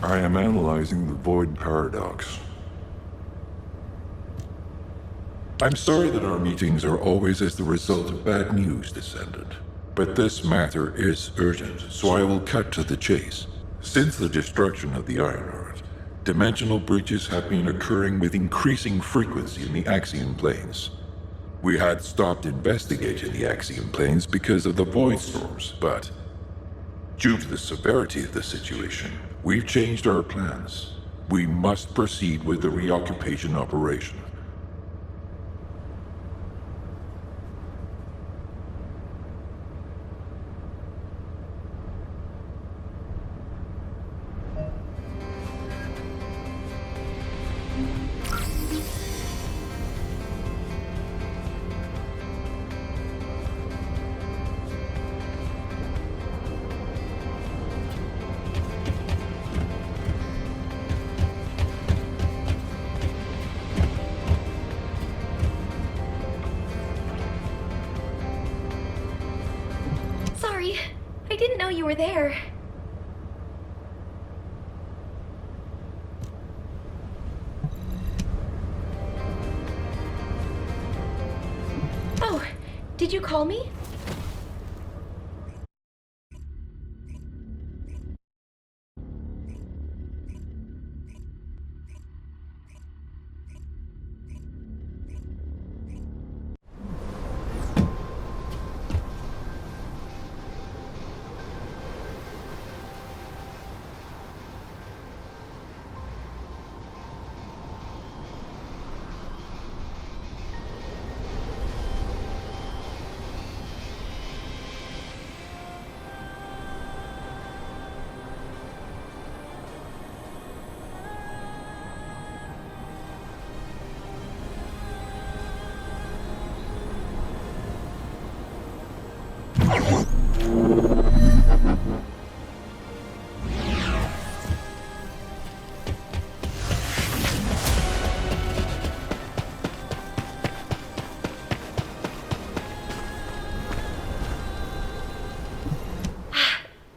I am analyzing the void paradox. I'm sorry that our meetings are always as the result of bad news, Descendant. But this matter is urgent, so I will cut to the chase. Since the destruction of the Ironheart, dimensional breaches have been occurring with increasing frequency in the Axion planes. We had stopped investigating the Axion planes because of the void storms, but due to the severity of the situation, we've changed our plans. We must proceed with the reoccupation operation. Sorry, I didn't know you were there. Oh, did you call me?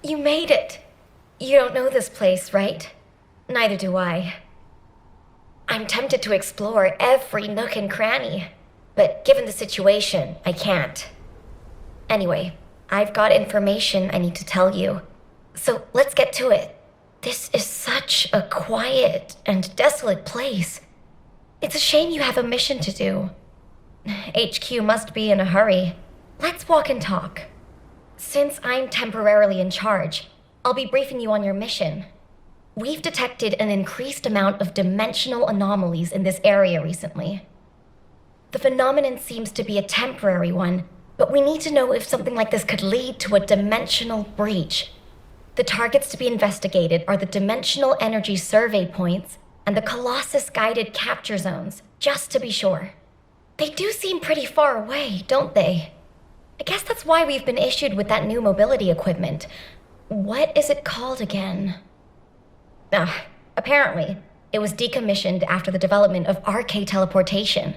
You made it. You don't know this place, right? Neither do I. I'm tempted to explore every nook and cranny, but given the situation, I can't. Anyway, I've got information I need to tell you, so let's get to it. This is such a quiet and desolate place. It's a shame you have a mission to do. HQ must be in a hurry. Let's walk and talk. Since I'm temporarily in charge, I'll be briefing you on your mission. We've detected an increased amount of dimensional anomalies in this area recently. The phenomenon seems to be a temporary one, but we need to know if something like this could lead to a dimensional breach. The targets to be investigated are the dimensional energy survey points and the Colossus guided capture zones, just to be sure. They do seem pretty far away, don't they? I guess that's why we've been issued with that new mobility equipment. What is it called again? Apparently, it was decommissioned after the development of RK teleportation.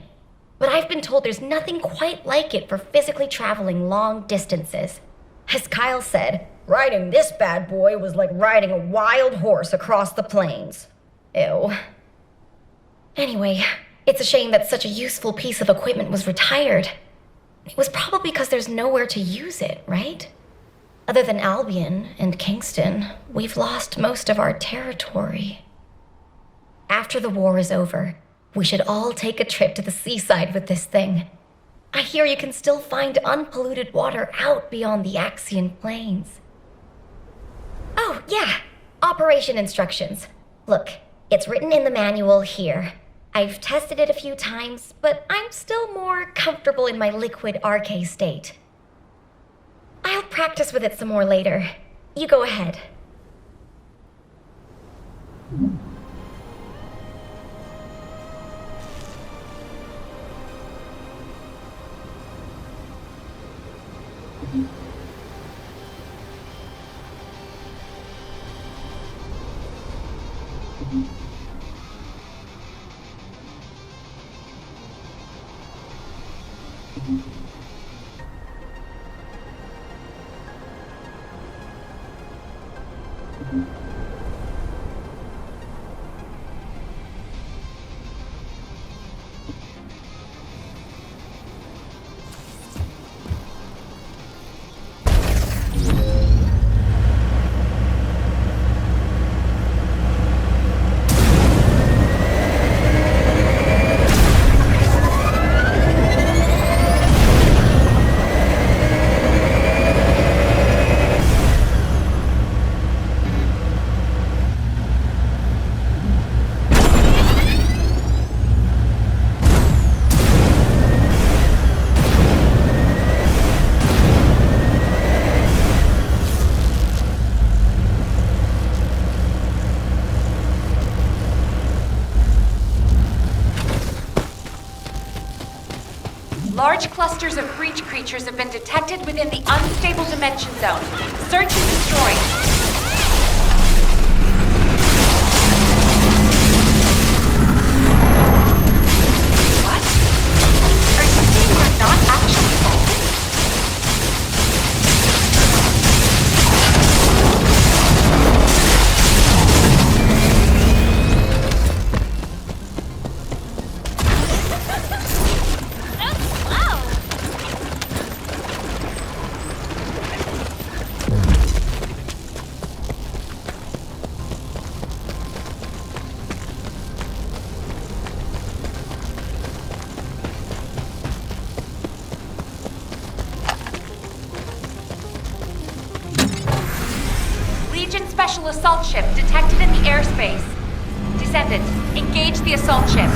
But I've been told there's nothing quite like it for physically traveling long distances. As Kyle said, riding this bad boy was like riding a wild horse across the plains. Ew. Anyway, it's a shame that such a useful piece of equipment was retired. It was probably because there's nowhere to use it, right? Other than Albion and Kingston, we've lost most of our territory. After the war is over, we should all take a trip to the seaside with this thing. I hear you can still find unpolluted water out beyond the Axion plains. Oh, yeah, operation instructions. Look, it's written in the manual here. I've tested it a few times, but I'm still more comfortable in my liquid RK state. I'll practice with it some more later. You go ahead. Large clusters of breach creatures have been detected within the unstable dimension zone. Search and destroy. What? Are you saying they're not actually Vulcans? Special assault ship detected in the airspace. Descendant, engage the assault ship.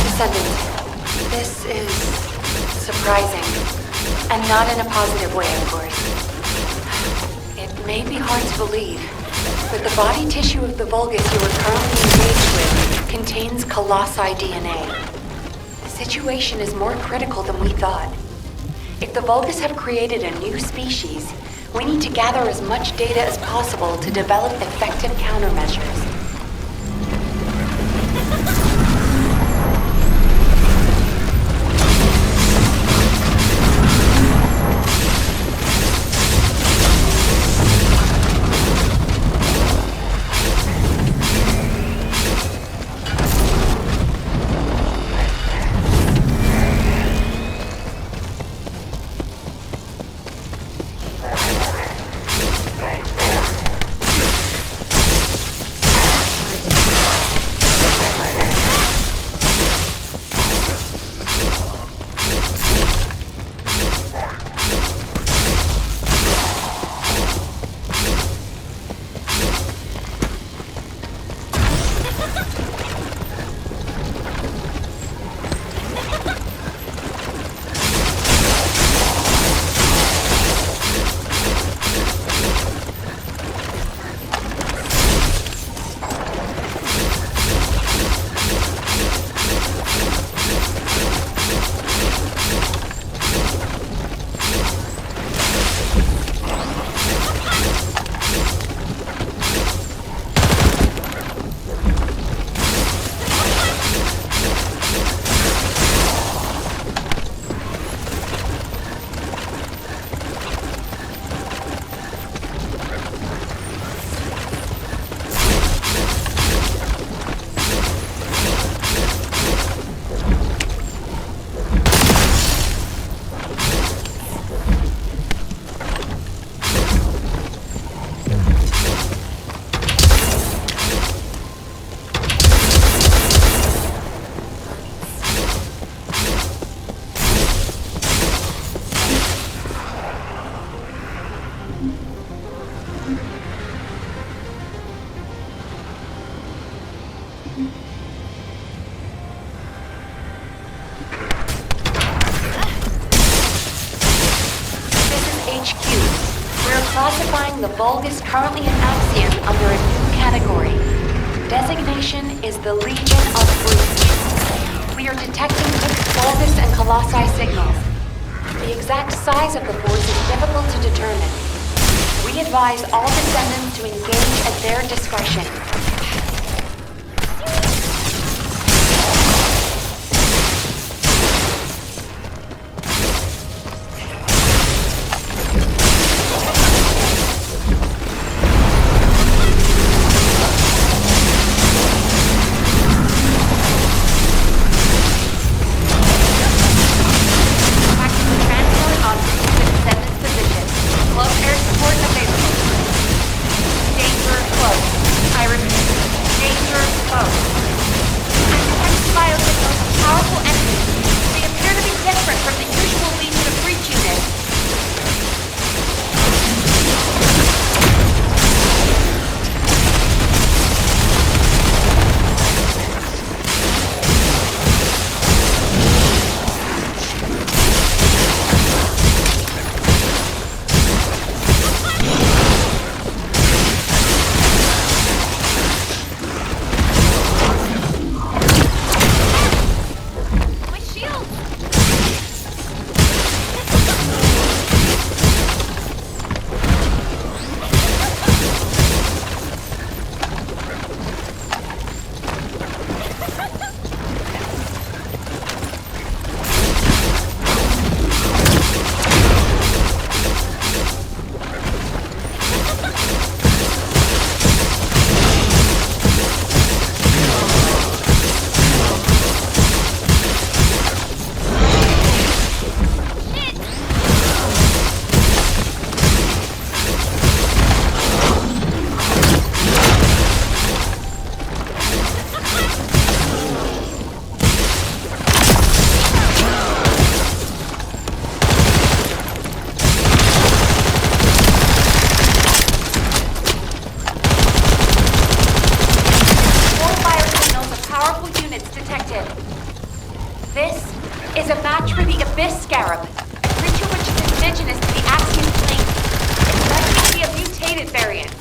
Descendant, this is surprising. And not in a positive way, of course. It may be hard to believe, but the body tissue of the Vulgus you are currently engaged with contains colossi DNA. The situation is more critical than we thought. If the Vulgus have created a new species, we need to gather as much data as possible to develop effective countermeasures. Classifying the Vulgus currently in Axiom under a new category. Designation is the Legion of Breach. We are detecting mixed Vulgus and Colossi signals. The exact size of the force is difficult to determine. We advise all descendants to engage at their discretion. Danger close. I repeat. This scarab, a creature which is indigenous to the Axian plane. It's likely to be a mutated variant.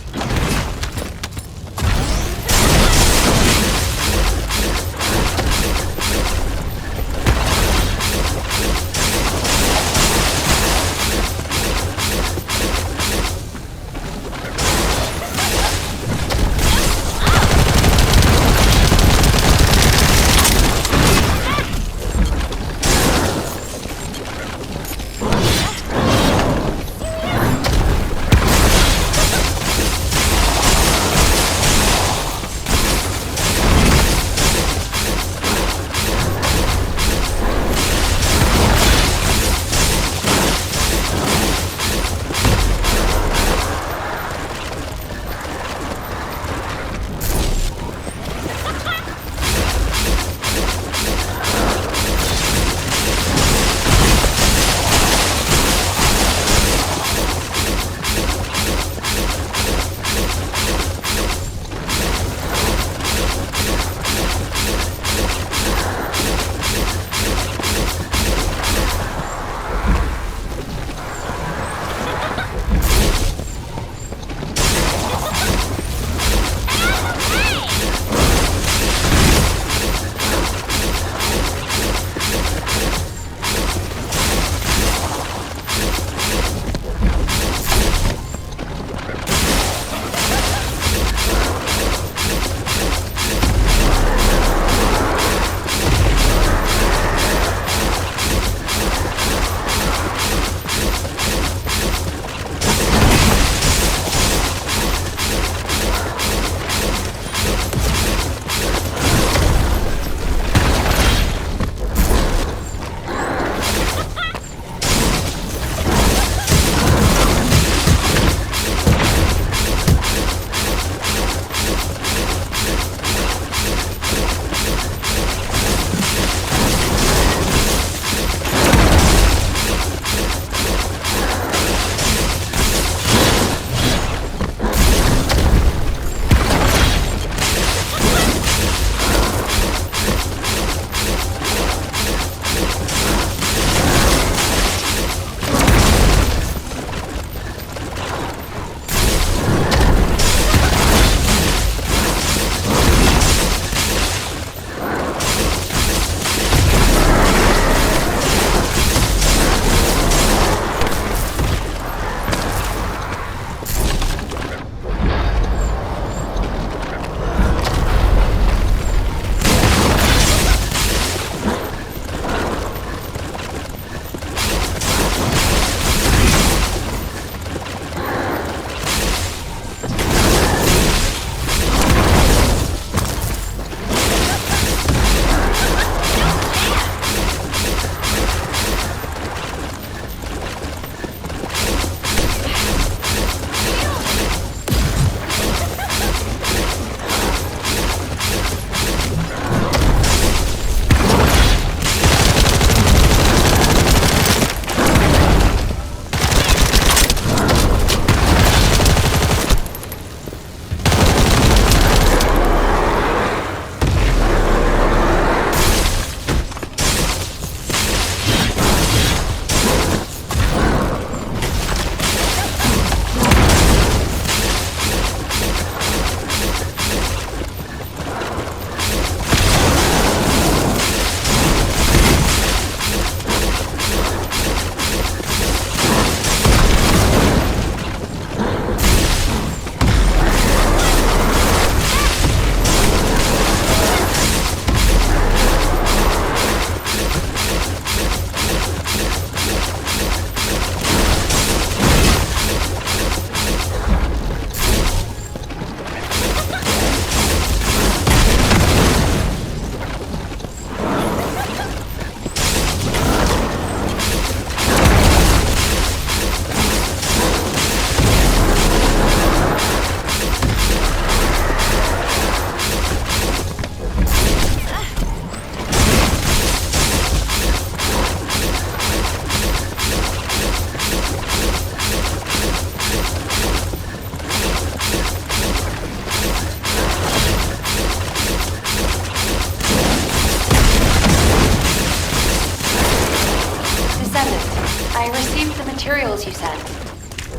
Descendant, I received the materials you sent.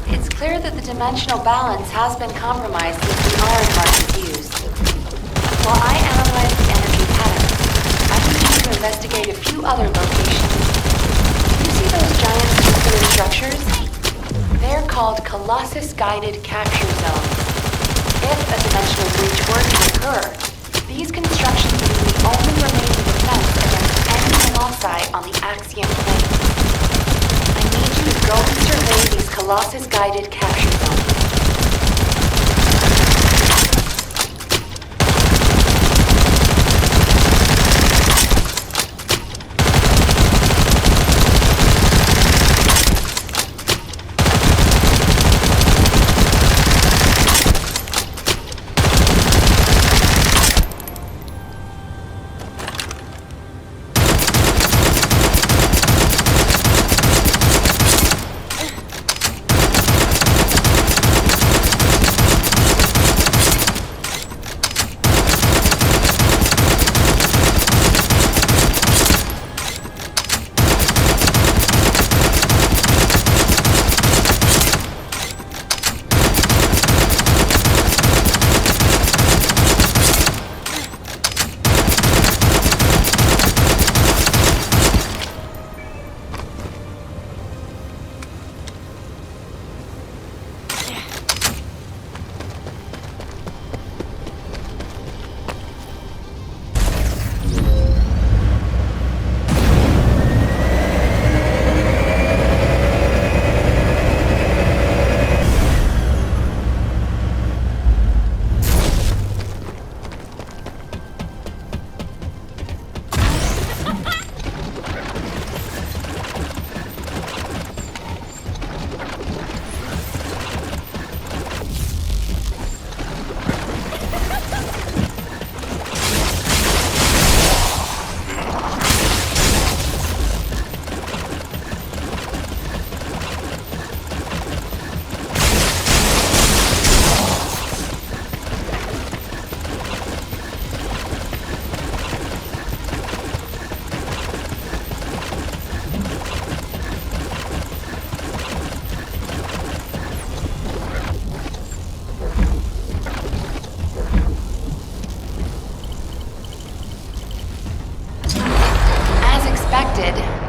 It's clear that the dimensional balance has been compromised since the iron mark is used. While I analyze the energy patterns, I need you to investigate a few other locations. You see those giant circular structures? They're called Colossus-guided capture zones. If a dimensional breach were to occur, these constructions would be the only remaining defense against any colossi on the Axiom plane. I need you to go and survey these Colossus-guided capture zones.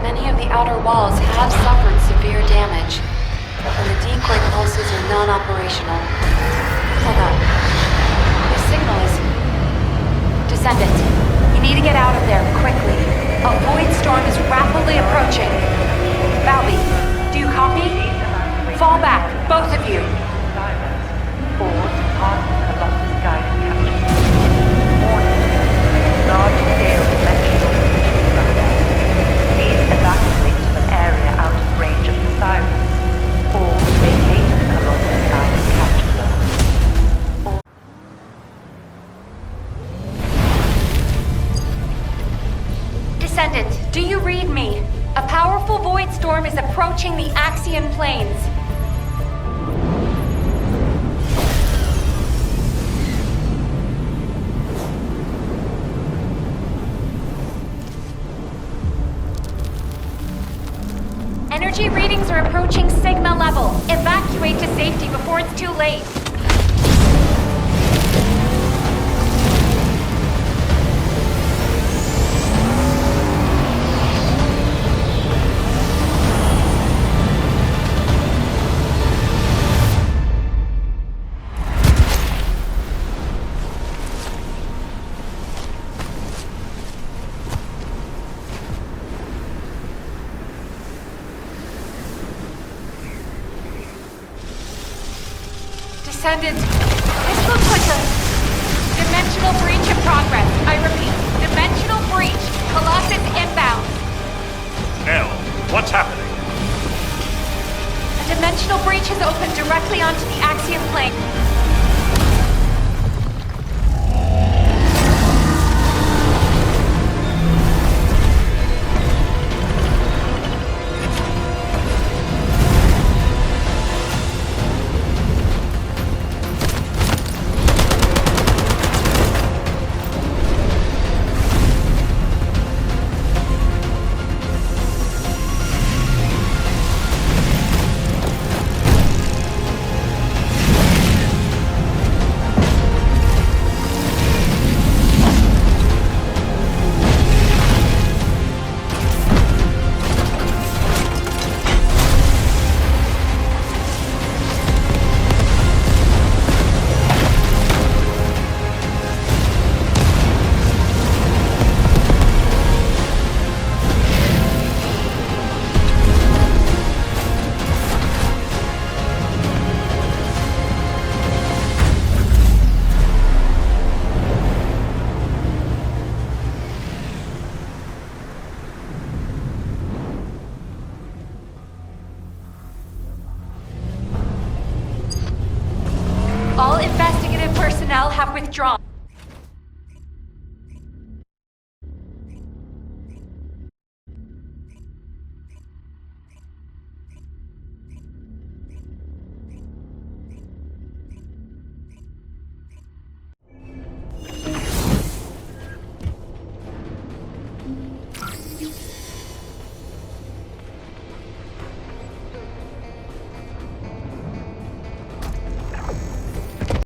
Many of the outer walls have suffered severe damage, and the decoy pulses are non-operational. Hold on. The signal is... Descendant, you need to get out of there quickly. A void storm is rapidly approaching. Valby, do you copy? Fall back, both of you. Forward past Colossus guided capture. Warning. Large-scale dimensional breaches ahead. Please evacuate to an area out of range of the sirens, or vacate the Colossus guided capture zone. Descendant, do you read me? A powerful void storm is approaching the Axion plains. Energy readings are approaching Sigma level. Evacuate to safety before it's too late. Descendant, this looks like a dimensional breach in progress. I repeat, dimensional breach. Colossus inbound. Nell, what's happening? A dimensional breach has opened directly onto the Axiom plane. have withdrawn.